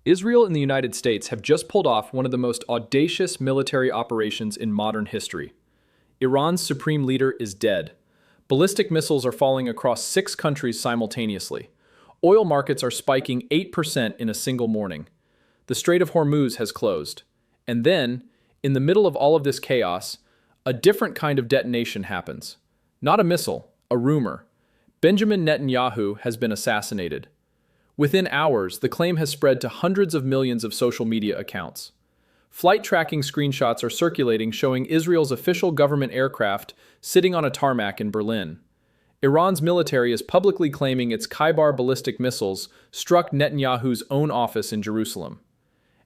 Israel and the United States have just pulled off one of the most audacious military operations in modern history. Iran's supreme leader is dead. Ballistic missiles are falling across 6 countries simultaneously. Oil markets are spiking 8% in a single morning. The Strait of Hormuz has closed. And then, in the middle of all of this chaos, a different kind of detonation happens. Not a missile, a rumor. Benjamin Netanyahu has been assassinated. Within hours, the claim has spread to hundreds of millions of social media accounts. Flight tracking screenshots are circulating showing Israel's official government aircraft sitting on a tarmac in Berlin. Iran's military is publicly claiming its Khaybar ballistic missiles struck Netanyahu's own office in Jerusalem.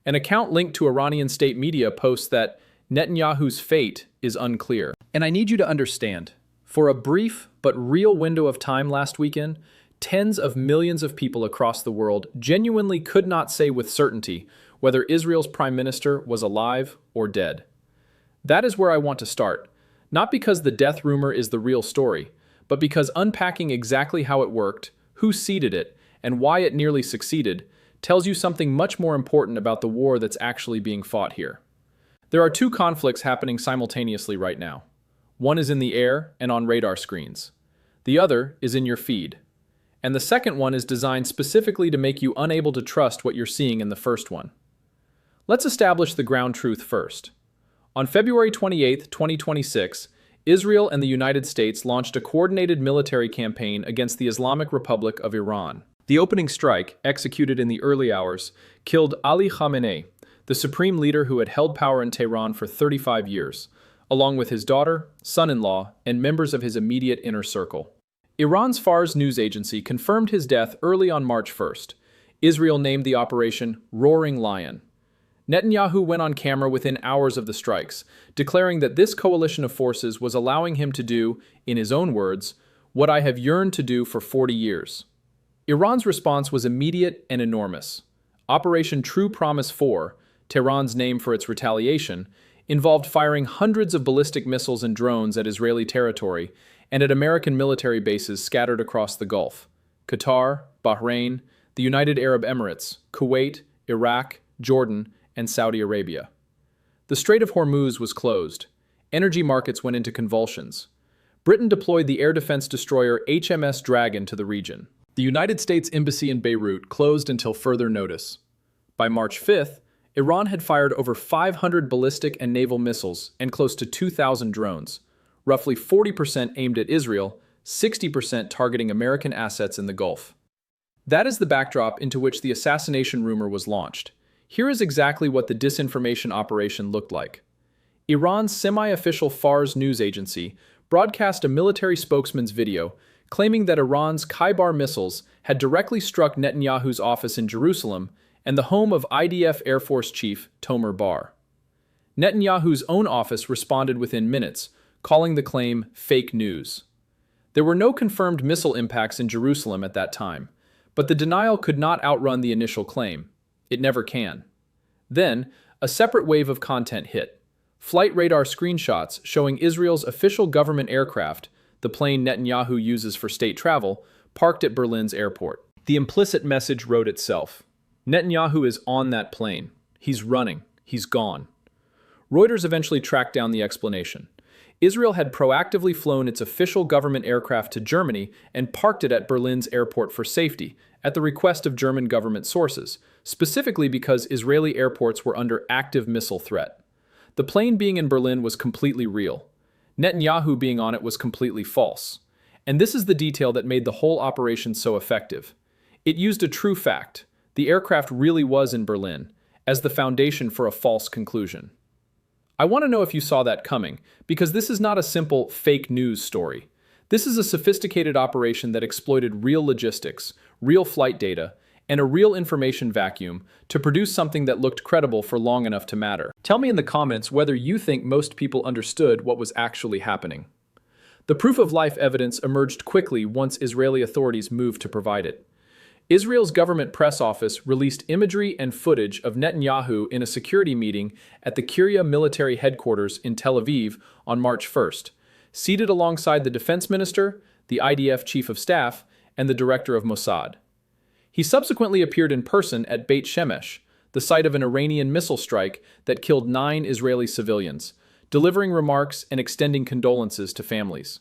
An account linked to Iranian state media posts that Netanyahu's fate is unclear. And I need you to understand, for a brief but real window of time last weekend, tens of millions of people across the world genuinely could not say with certainty whether Israel's prime minister was alive or dead. That is where I want to start, not because the death rumor is the real story, but because unpacking exactly how it worked, who seeded it, and why it nearly succeeded tells you something much more important about the war that's actually being fought here. There are 2 conflicts happening simultaneously right now. One is in the air and on radar screens. The other is in your feed. And the second one is designed specifically to make you unable to trust what you're seeing in the first one. Let's establish the ground truth first. On February 28, 2026, Israel and the United States launched a coordinated military campaign against the Islamic Republic of Iran. The opening strike, executed in the early hours, killed Ali Khamenei, the supreme leader who had held power in Tehran for 35 years, along with his daughter, son-in-law, and members of his immediate inner circle. Iran's Fars news agency confirmed his death early on March 1st. Israel named the operation Roaring Lion. Netanyahu went on camera within hours of the strikes, declaring that this coalition of forces was allowing him to do, in his own words, what I have yearned to do for 40 years. Iran's response was immediate and enormous. Operation True Promise 4, Tehran's name for its retaliation, involved firing hundreds of ballistic missiles and drones at Israeli territory and at American military bases scattered across the Gulf: Qatar, Bahrain, the United Arab Emirates, Kuwait, Iraq, Jordan, and Saudi Arabia. The Strait of Hormuz was closed. Energy markets went into convulsions. Britain deployed the air defense destroyer HMS Dragon to the region. The United States Embassy in Beirut closed until further notice. By March 5th, Iran had fired over 500 ballistic and naval missiles and close to 2,000 drones, roughly 40% aimed at Israel, 60% targeting American assets in the Gulf. That is the backdrop into which the assassination rumor was launched. Here is exactly what the disinformation operation looked like. Iran's semi-official Fars news agency broadcast a military spokesman's video claiming that Iran's Khaybar missiles had directly struck Netanyahu's office in Jerusalem and the home of IDF Air Force Chief Tomer Bar. Netanyahu's own office responded within minutes, calling the claim fake news. There were no confirmed missile impacts in Jerusalem at that time, but the denial could not outrun the initial claim. It never can. Then, a separate wave of content hit. Flight radar screenshots showing Israel's official government aircraft, the plane Netanyahu uses for state travel, parked at Berlin's airport. The implicit message wrote itself. Netanyahu is on that plane. He's running. He's gone. Reuters eventually tracked down the explanation. Israel had proactively flown its official government aircraft to Germany and parked it at Berlin's airport for safety, at the request of German government sources, specifically because Israeli airports were under active missile threat. The plane being in Berlin was completely real. Netanyahu being on it was completely false. And this is the detail that made the whole operation so effective. It used a true fact. The aircraft really was in Berlin, as the foundation for a false conclusion. I want to know if you saw that coming, because this is not a simple fake news story. This is a sophisticated operation that exploited real logistics, real flight data, and a real information vacuum to produce something that looked credible for long enough to matter. Tell me in the comments whether you think most people understood what was actually happening. The proof-of-life evidence emerged quickly once Israeli authorities moved to provide it. Israel's government press office released imagery and footage of Netanyahu in a security meeting at the Kiryat military headquarters in Tel Aviv on March 1st, seated alongside the defense minister, the IDF chief of staff, and the director of Mossad. He subsequently appeared in person at Beit Shemesh, the site of an Iranian missile strike that killed 9 Israeli civilians, delivering remarks and extending condolences to families.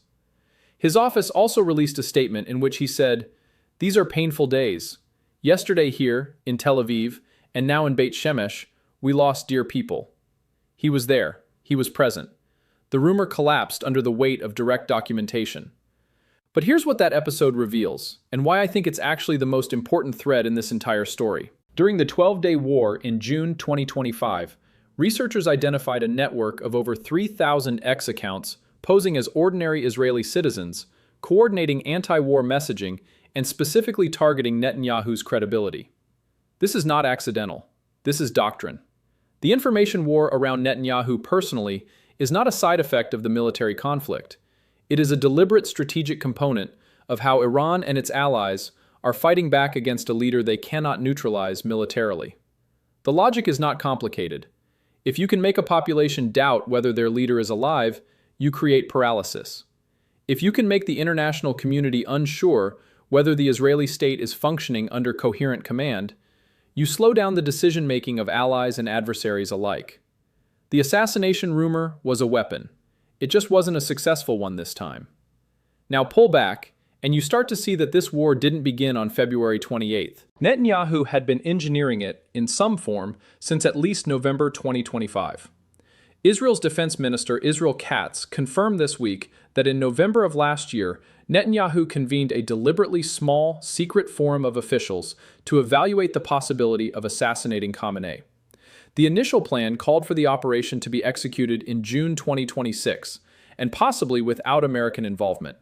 His office also released a statement in which he said, "These are painful days. Yesterday here, in Tel Aviv, and now in Beit Shemesh, we lost dear people." He was there. He was present. The rumor collapsed under the weight of direct documentation. But here's what that episode reveals, and why I think it's actually the most important thread in this entire story. During the 12-day war in June 2025, researchers identified a network of over 3,000 X accounts posing as ordinary Israeli citizens, coordinating anti-war messaging and specifically targeting Netanyahu's credibility. This is not accidental. This is doctrine. The information war around Netanyahu personally is not a side effect of the military conflict. It is a deliberate strategic component of how Iran and its allies are fighting back against a leader they cannot neutralize militarily. The logic is not complicated. If you can make a population doubt whether their leader is alive, you create paralysis. If you can make the international community unsure whether the Israeli state is functioning under coherent command, you slow down the decision-making of allies and adversaries alike. The assassination rumor was a weapon. It just wasn't a successful one this time. Now pull back, and you start to see that this war didn't begin on February 28th. Netanyahu had been engineering it in some form since at least November 2025. Israel's defense minister Israel Katz confirmed this week that in November of last year, Netanyahu convened a deliberately small, secret forum of officials to evaluate the possibility of assassinating Khamenei. The initial plan called for the operation to be executed in June 2026, and possibly without American involvement.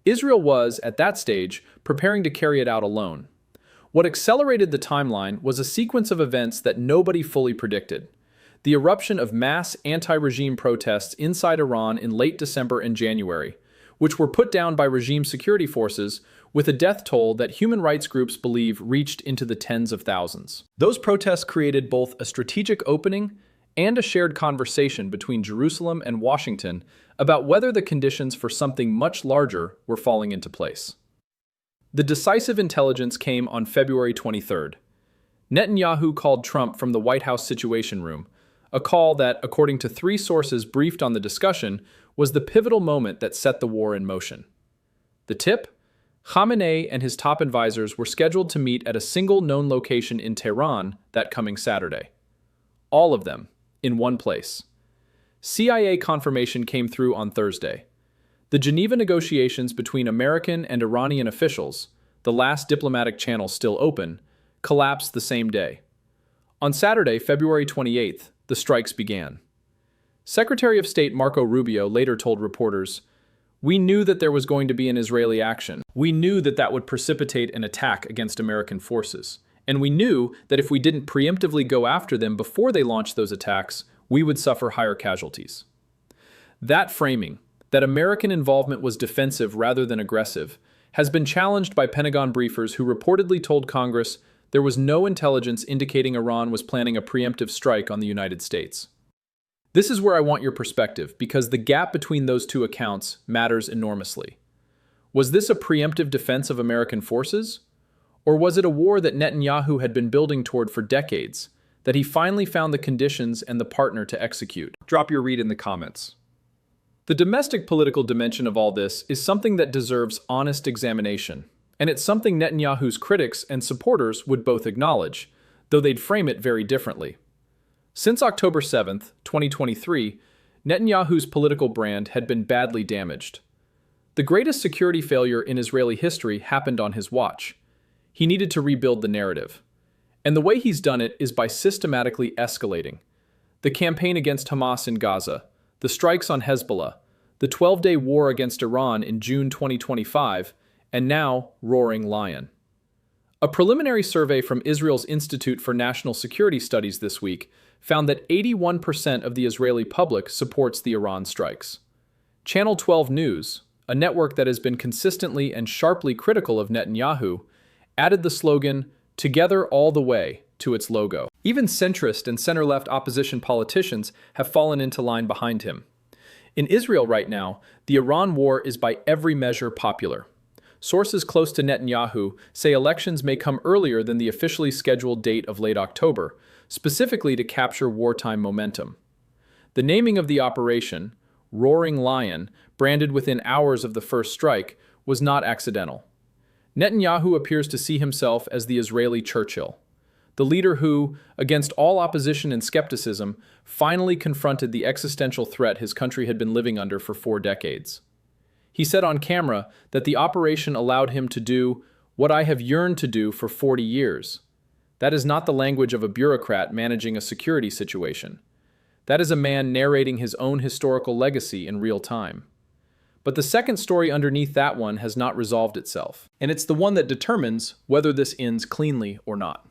Israel was, at that stage, preparing to carry it out alone. What accelerated the timeline was a sequence of events that nobody fully predicted. The eruption of mass anti-regime protests inside Iran in late December and January, which were put down by regime security forces with a death toll that human rights groups believe reached into the tens of thousands. Those protests created both a strategic opening and a shared conversation between Jerusalem and Washington about whether the conditions for something much larger were falling into place. The decisive intelligence came on February 23rd. Netanyahu called Trump from the White House Situation Room, a call that, according to 3 sources briefed on the discussion, was the pivotal moment that set the war in motion. The tip? Khamenei and his top advisors were scheduled to meet at a single known location in Tehran that coming Saturday. All of them, in one place. CIA confirmation came through on Thursday. The Geneva negotiations between American and Iranian officials, the last diplomatic channel still open, collapsed the same day. On Saturday, February 28th, the strikes began. Secretary of State Marco Rubio later told reporters, "We knew that there was going to be an Israeli action. We knew that that would precipitate an attack against American forces. And we knew that if we didn't preemptively go after them before they launched those attacks, we would suffer higher casualties." That framing, that American involvement was defensive rather than aggressive, has been challenged by Pentagon briefers who reportedly told Congress there was no intelligence indicating Iran was planning a preemptive strike on the United States. This is where I want your perspective, because the gap between those two accounts matters enormously. Was this a preemptive defense of American forces? Or was it a war that Netanyahu had been building toward for decades, that he finally found the conditions and the partner to execute? Drop your read in the comments. The domestic political dimension of all this is something that deserves honest examination, and it's something Netanyahu's critics and supporters would both acknowledge, though they'd frame it very differently. Since October 7th, 2023, Netanyahu's political brand had been badly damaged. The greatest security failure in Israeli history happened on his watch. He needed to rebuild the narrative. And the way he's done it is by systematically escalating. The campaign against Hamas in Gaza, the strikes on Hezbollah, the 12-day war against Iran in June 2025, and now Roaring Lion. A preliminary survey from Israel's Institute for National Security Studies this week found that 81% of the Israeli public supports the Iran strikes. Channel 12 News, a network that has been consistently and sharply critical of Netanyahu, added the slogan, "Together all the way," to its logo. Even centrist and center-left opposition politicians have fallen into line behind him. In Israel right now, the Iran war is by every measure popular. sources close to Netanyahu say elections may come earlier than the officially scheduled date of late October, specifically to capture wartime momentum. The naming of the operation, Roaring Lion, branded within hours of the first strike, was not accidental. Netanyahu appears to see himself as the Israeli Churchill, the leader who, against all opposition and skepticism, finally confronted the existential threat his country had been living under for 4 decades. He said on camera that the operation allowed him to do what I have yearned to do for 40 years. That is not the language of a bureaucrat managing a security situation. That is a man narrating his own historical legacy in real time. But the second story underneath that one has not resolved itself, and it's the one that determines whether this ends cleanly or not.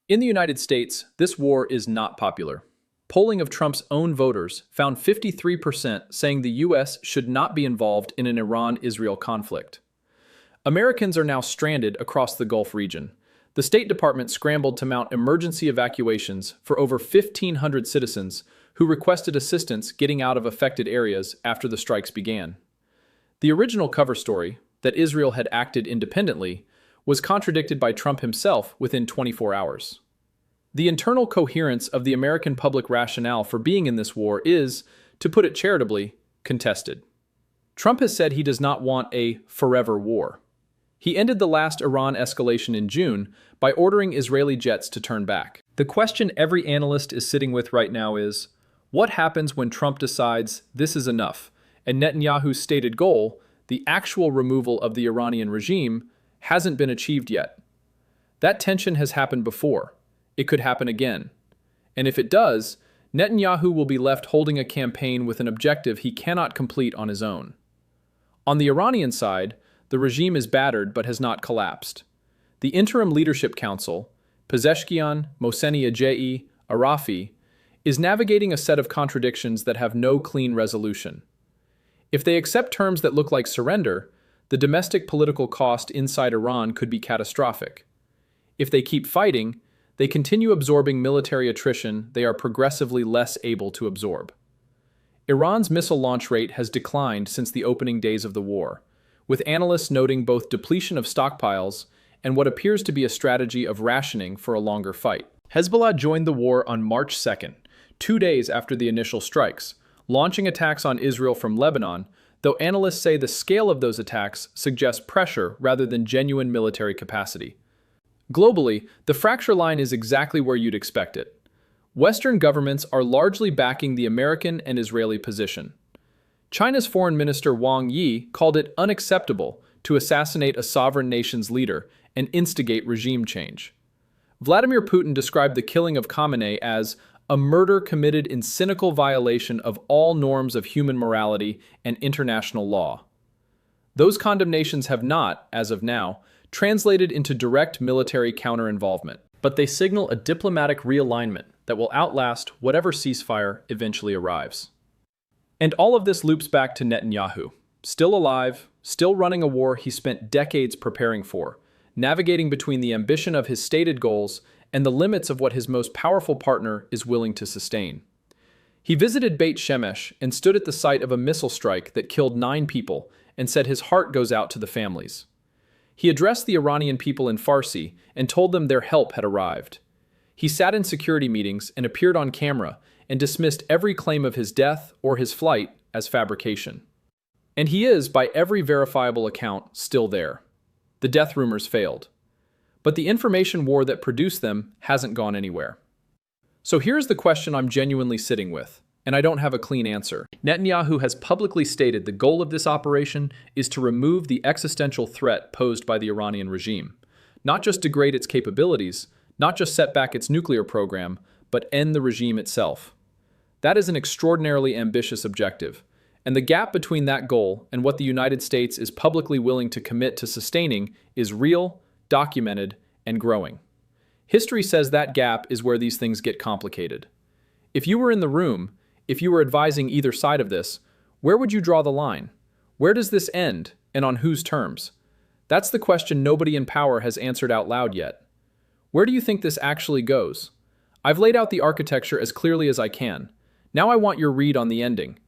In the United States, this war is not popular. Polling of Trump's own voters found 53% saying the U.S. should not be involved in an Iran-Israel conflict. Americans are now stranded across the Gulf region. The State Department scrambled to mount emergency evacuations for over 1,500 citizens who requested assistance getting out of affected areas after the strikes began. The original cover story, that Israel had acted independently, was contradicted by Trump himself within 24 hours. The internal coherence of the American public rationale for being in this war is, to put it charitably, contested. Trump has said he does not want a forever war. He ended the last Iran escalation in June by ordering Israeli jets to turn back. The question every analyst is sitting with right now is, what happens when Trump decides this is enough, and Netanyahu's stated goal, the actual removal of the Iranian regime, hasn't been achieved yet? That tension has happened before. It could happen again. And if it does, Netanyahu will be left holding a campaign with an objective he cannot complete on his own. On the Iranian side, the regime is battered but has not collapsed. The Interim Leadership Council, Pezeshkian, Mohseni Ejei, Arafi, is navigating a set of contradictions that have no clean resolution. If they accept terms that look like surrender, the domestic political cost inside Iran could be catastrophic. If they keep fighting, they continue absorbing military attrition they are progressively less able to absorb. Iran's missile launch rate has declined since the opening days of the war, with analysts noting both depletion of stockpiles and what appears to be a strategy of rationing for a longer fight. Hezbollah joined the war on March 2nd, 2 days after the initial strikes, launching attacks on Israel from Lebanon, though analysts say the scale of those attacks suggests pressure rather than genuine military capacity. Globally, the fracture line is exactly where you'd expect it. Western governments are largely backing the American and Israeli position. China's Foreign Minister Wang Yi called it unacceptable to assassinate a sovereign nation's leader and instigate regime change. Vladimir Putin described the killing of Khamenei as a murder committed in cynical violation of all norms of human morality and international law. Those condemnations have not, as of now, translated into direct military counter-involvement, but they signal a diplomatic realignment that will outlast whatever ceasefire eventually arrives. And all of this loops back to Netanyahu, still alive, still running a war he spent decades preparing for, navigating between the ambition of his stated goals and the limits of what his most powerful partner is willing to sustain. He visited Beit Shemesh and stood at the site of a missile strike that killed 9 people and said his heart goes out to the families. He addressed the Iranian people in Farsi and told them their help had arrived. He sat in security meetings and appeared on camera and dismissed every claim of his death or his flight as fabrication. And he is, by every verifiable account, still there. The death rumors failed. But the information war that produced them hasn't gone anywhere. So here's the question I'm genuinely sitting with, and I don't have a clean answer. Netanyahu has publicly stated the goal of this operation is to remove the existential threat posed by the Iranian regime, not just degrade its capabilities, not just set back its nuclear program, but end the regime itself. That is an extraordinarily ambitious objective, and the gap between that goal and what the United States is publicly willing to commit to sustaining is real, documented, and growing. History says that gap is where these things get complicated. If you were in the room, if you were advising either side of this, where would you draw the line? Where does this end, and on whose terms? That's the question nobody in power has answered out loud yet. Where do you think this actually goes? I've laid out the architecture as clearly as I can. Now I want your read on the ending.